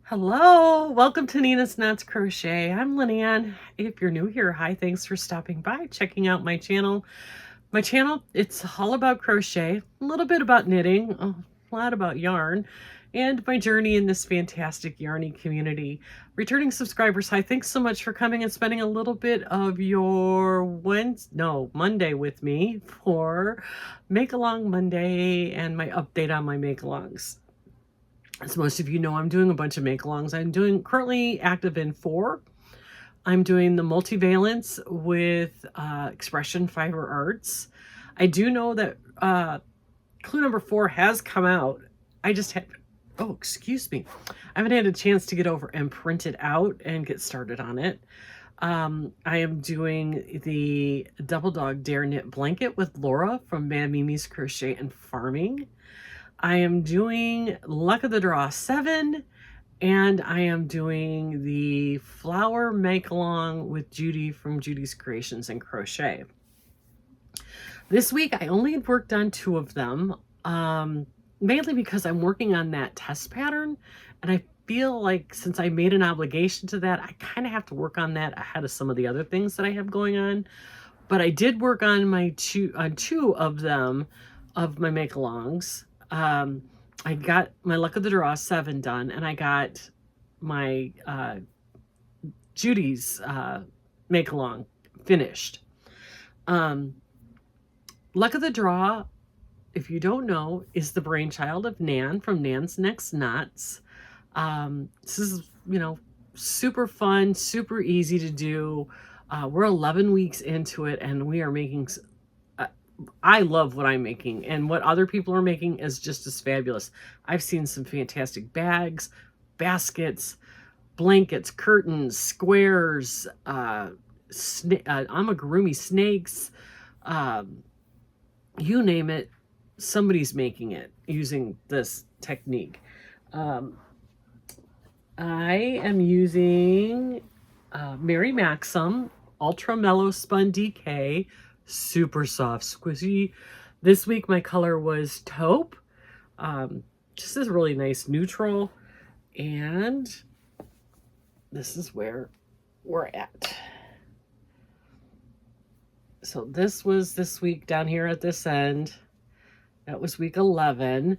Hello, welcome to Nina's Knots Crochet. I'm Lynanne. If you're new here, hi, thanks for stopping by, checking out my channel. My channel, it's all about crochet, a little bit about knitting, a lot about yarn, and my journey in this fantastic yarny community. Returning subscribers, hi, thanks so much for coming and spending a little bit of your Monday with me for Make Along Monday and my update on my Make Alongs. As most of you know, I'm doing a bunch of make-alongs. I'm currently active in 4. I'm doing the multivalence with Expression Fiber Arts. I do know that clue number 4 has come out. I just had, oh, excuse me. I haven't had a chance to get over and print it out and get started on it. I am doing the Double Dog Dare Knit Blanket with Laura from Mad Mimi's Crochet and Farming. I am doing Luck of the Draw 7, and I am doing the Flower Make-Along with Judy from Judy's Creations and Crochet. This week, I only worked on 2 of them, mainly because I'm working on that test pattern, and I feel like since I made an obligation to that, I kind of have to work on that ahead of some of the other things that I have going on. But I did work on my 2 of them, of my make-alongs. I got my Luck of the Draw 7 done, and I got my Judy's make-along finished. Luck of the Draw, if you don't know, is the brainchild of Nan from Nan's Next Knots. This is, super fun, super easy to do. We're 11 weeks into it, and we are making... I love what I'm making, and what other people are making is just as fabulous. I've seen some fantastic bags, baskets, blankets, curtains, squares, amigurumi snakes, you name it, somebody's making it using this technique. I am using Mary Maxim Ultra Mellow Spun DK, super soft, squishy. This week my color was taupe, just this really nice neutral, and this is where we're at. So this was this week down here at this end. That was week 11.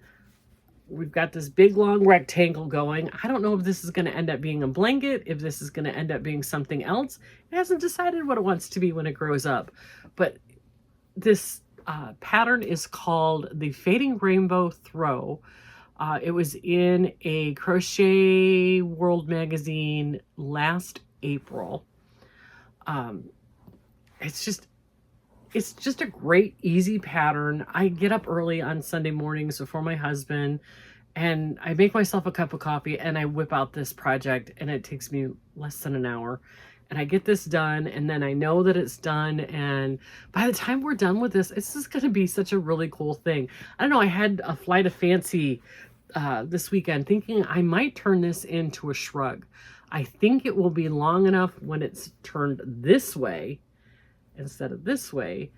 We've got this big long rectangle going. I don't know if this is going to end up being a blanket, if this is going to end up being something else. It hasn't decided what it wants to be when it grows up. But this pattern is called the Fading Rainbow Throw. It was in a Crochet World magazine last April. It's just a great, easy pattern. I get up early on Sunday mornings before my husband, and I make myself a cup of coffee, and I whip out this project, and it takes me less than an hour. And I get this done, and then I know that it's done, and by the time we're done with this, it's just going to be such a really cool thing. I don't know, I had a flight of fancy this weekend thinking I might turn this into a shrug. I think it will be long enough when it's turned this way instead of this way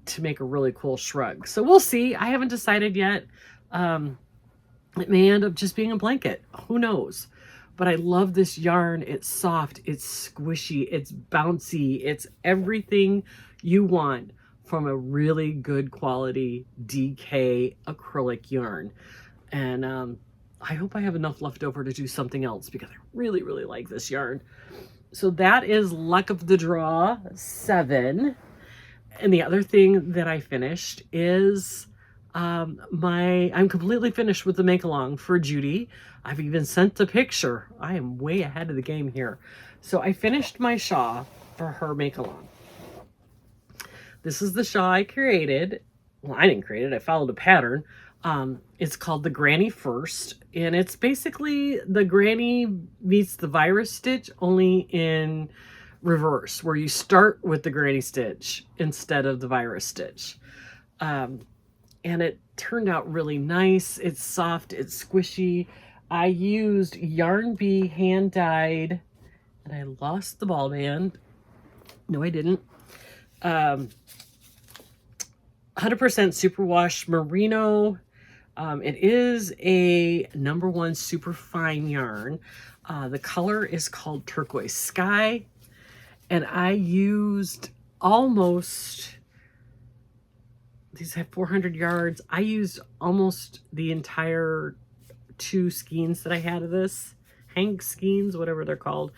to make a really cool shrug. So we'll see. I haven't decided yet. It may end up just being a blanket. Who knows? But I love this yarn. It's soft, it's squishy, it's bouncy, it's everything you want from a really good quality DK acrylic yarn. And I hope I have enough left over to do something else because I really, really like this yarn. So that is Luck of the Draw 7. And the other thing that I finished is I'm completely finished with the make-along for Judy. I've even sent the picture. I am way ahead of the game here. So I finished my shawl for her make-along. This is the shawl I created. Well, I didn't create it. I followed a pattern. It's called the Granny First, and it's basically the Granny meets the virus stitch, only in reverse, where you start with the Granny stitch instead of the virus stitch. And it turned out really nice. It's soft, it's squishy. I used Yarn Bee hand dyed, and I lost the ball band. No, I didn't. 100% superwash merino It is a #1 super fine yarn. The color is called Turquoise Sky, and I used almost, these have 400 yards. I used almost the entire 2 skeins that I had of this, Hank skeins, whatever they're called.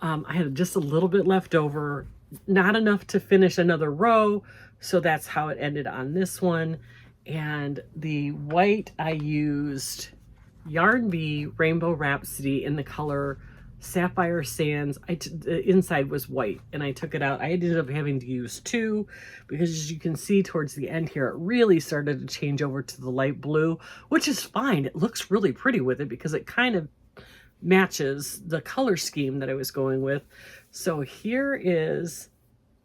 I had just a little bit left over, not enough to finish another row, so that's how it ended on this one. And the white, I used Yarn Bee Rainbow Rhapsody in the color Sapphire Sands. The inside was white, and I took it out. I ended up having to use 2 because, as you can see towards the end here, it really started to change over to the light blue, which is fine. It looks really pretty with it because it kind of matches the color scheme that I was going with. So here is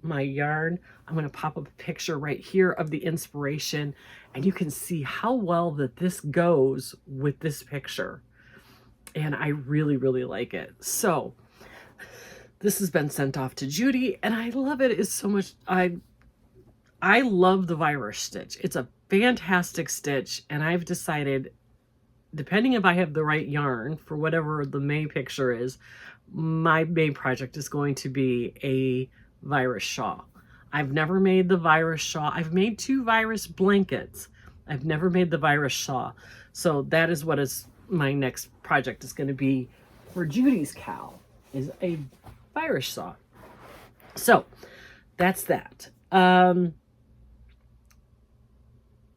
my yarn. I'm going to pop up a picture right here of the inspiration, and you can see how well that this goes with this picture. And I really, really like it. So this has been sent off to Judy, and I love it. It's so much. I love the virus stitch. It's a fantastic stitch, and I've decided, depending if I have the right yarn for whatever the May picture is, my May project is going to be a virus shawl. I've never made the virus shawl. I've made 2 virus blankets. I've never made the virus shawl. So that is what is my next project is going to be for Judy's cow, is a virus shawl. So that's that.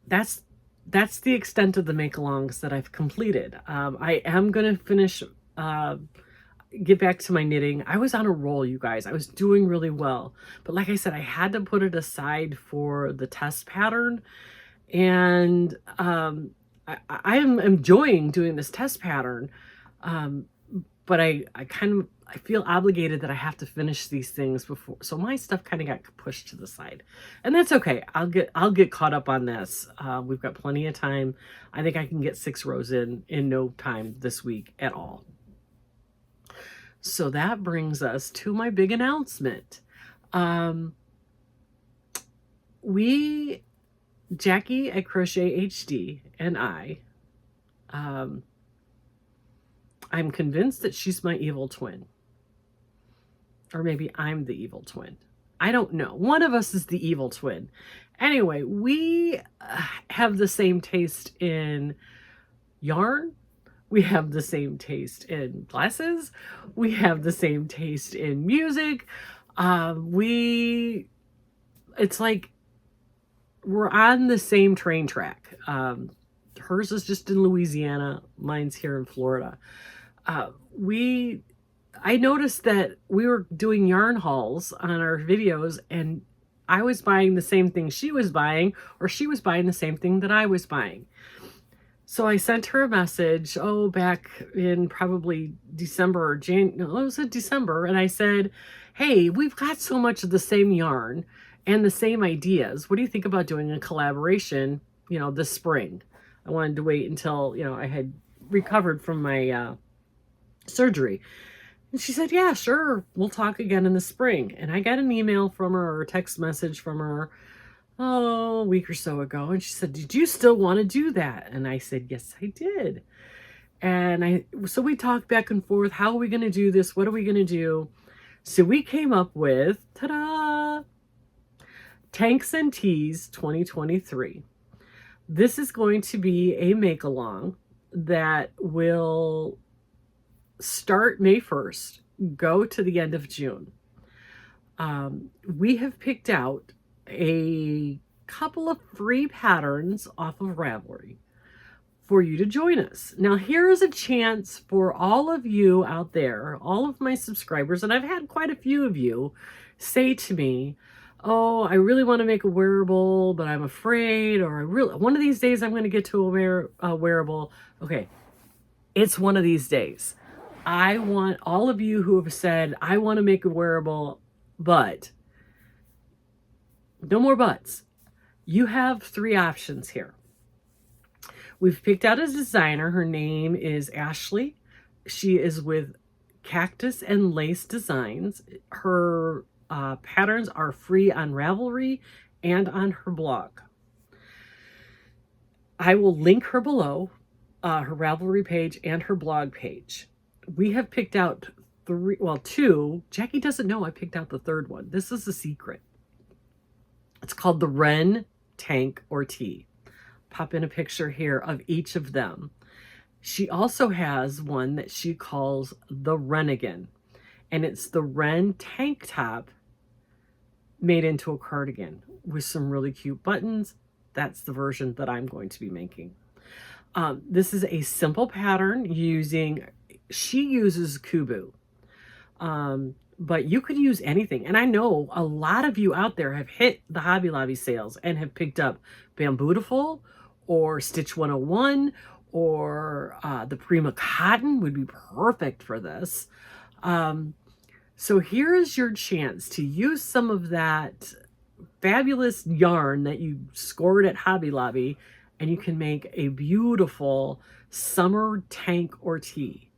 That's the extent of the make-alongs that I've completed. I am going to finish, get back to my knitting. I was on a roll, you guys. I was doing really well. But like I said, I had to put it aside for the test pattern. And I am enjoying doing this test pattern. But I feel obligated that I have to finish these things before, so my stuff kind of got pushed to the side, and that's okay. I'll get caught up on this. We've got plenty of time. I think I can get 6 rows in no time this week at all. So that brings us to my big announcement. Jackie at Crochet HD and I'm convinced that she's my evil twin. Or maybe I'm the evil twin. I don't know. One of us is the evil twin. Anyway, we have the same taste in yarn. We have the same taste in glasses. We have the same taste in music. It's like we're on the same train track. Hers is just in Louisiana. Mine's here in Florida. I noticed that we were doing yarn hauls on our videos, and I was buying the same thing she was buying, or she was buying the same thing that I was buying. So I sent her a message, back in probably December or January. No, it was in December, and I said, hey, we've got so much of the same yarn and the same ideas. What do you think about doing a collaboration, this spring? I wanted to wait until, I had recovered from my surgery. And she said, yeah, sure, we'll talk again in the spring. And I got an email from her, or a text message from her, a week or so ago. And she said, did you still want to do that? And I said, yes, I did. And so we talked back and forth. How are we going to do this? What are we going to do? So we came up with, ta-da, Tanks and Tees 2023. This is going to be a make-along that will start May 1st, go to the end of June. We have picked out a couple of free patterns off of Raverly for you to join us. Now, here is a chance for all of you out there, all of my subscribers, and I've had quite a few of you say to me, oh, I really want to make a wearable, but I'm afraid, or one of these days I'm going to get to a wearable. Okay, it's one of these days. I want all of you who have said, I want to make a wearable, but no more buts. You have 3 options here. We've picked out a designer. Her name is Ashley. She is with Cactus and Lace Designs. Her patterns are free on Ravelry and on her blog. I will link her below, her Ravelry page and her blog page. We have picked out two. Jackie doesn't know I picked out the third one. This is a secret. It's called the Wren Tank or T. Pop in a picture here of each of them. She also has one that she calls the Wrenigan, and it's the Wren tank top made into a cardigan with some really cute buttons. That's the version that I'm going to be making. This is a simple pattern she uses Kubu, but you could use anything. And I know a lot of you out there have hit the Hobby Lobby sales and have picked up Bambootiful or Stitch 101 or the Prima Cotton would be perfect for this. So here's your chance to use some of that fabulous yarn that you scored at Hobby Lobby, and you can make a beautiful summer tank or tee.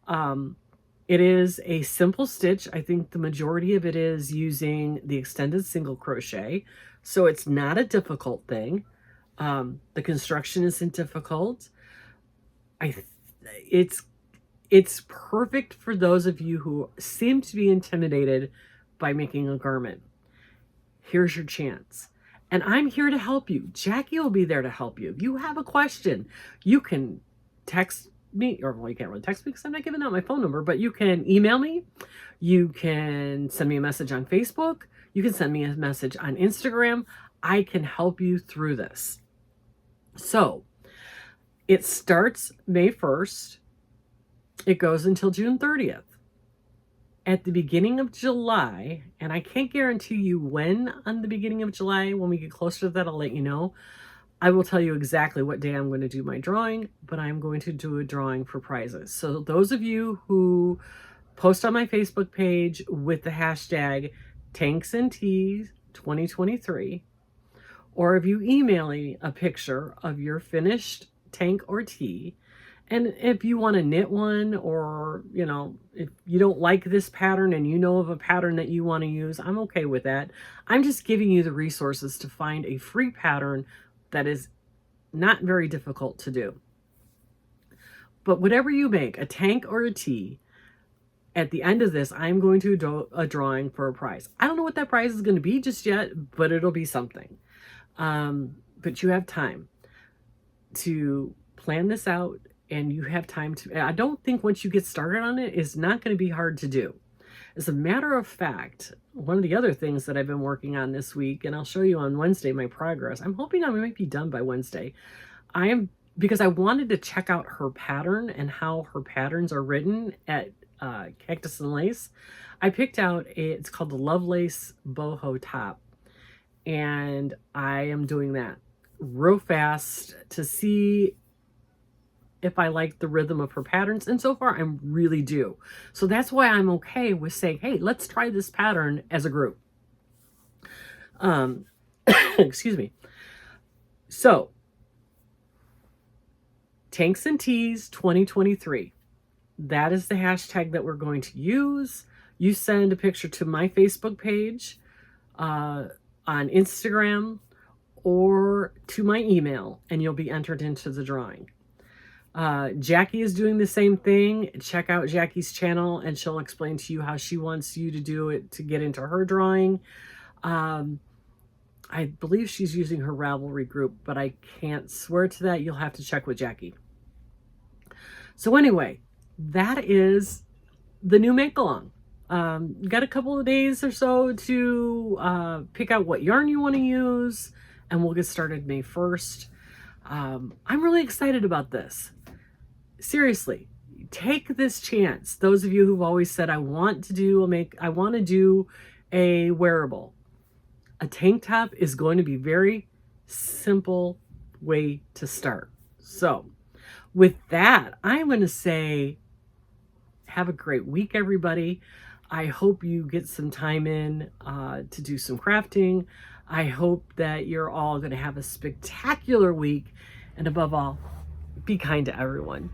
It is a simple stitch. I think the majority of it is using the extended single crochet, so it's not a difficult thing. The construction isn't difficult. It's perfect for those of you who seem to be intimidated by making a garment. Here's your chance. And I'm here to help you. Jackie will be there to help you. If you have a question, you can text me, or well, you can't really text me because I'm not giving out my phone number, but you can email me. You can send me a message on Facebook. You can send me a message on Instagram. I can help you through this. So it starts May 1st. It goes until June 30th. At the beginning of July, and I can't guarantee you when on the beginning of July, when we get closer to that, I'll let you know. I will tell you exactly what day I'm going to do my drawing, but I'm going to do a drawing for prizes. So those of you who post on my Facebook page with the hashtag Tanks and Tees 2023, or if you email me a picture of your finished tank or tee, and if you want to knit one, or, you know, if you don't like this pattern and you know of a pattern that you want to use, I'm okay with that. I'm just giving you the resources to find a free pattern that is not very difficult to do. But whatever you make, a tank or a tee, at the end of this, I'm going to do a drawing for a prize. I don't know what that prize is going to be just yet, but it'll be something. But you have time to plan this out. And you have time to, I don't think once you get started on it, it's not going to be hard to do. As a matter of fact, one of the other things that I've been working on this week, and I'll show you on Wednesday my progress. I'm hoping I might be done by Wednesday. Because I wanted to check out her pattern and how her patterns are written at Cactus and Lace. I picked out it's called the Love Lace Boho Top. And I am doing that real fast to see if I like the rhythm of her patterns, and so far I really do. So that's why I'm okay with saying, hey, let's try this pattern as a group. Excuse me. So, Tanks and Tees 2023. That is the hashtag that we're going to use. You send a picture to my Facebook page, on Instagram, or to my email, and you'll be entered into the drawing. Jackie is doing the same thing. Check out Jackie's channel and she'll explain to you how she wants you to do it to get into her drawing. I believe she's using her Ravelry group, but I can't swear to that. You'll have to check with Jackie. So anyway, that is the new make-along. Got a couple of days or so to pick out what yarn you want to use, and we'll get started May 1st. I'm really excited about this. Seriously, take this chance. Those of you who've always said, I want to do a wearable. A tank top is going to be very simple way to start. So with that, I'm going to say, have a great week, everybody. I hope you get some time in to do some crafting. I hope that you're all going to have a spectacular week. And above all, be kind to everyone.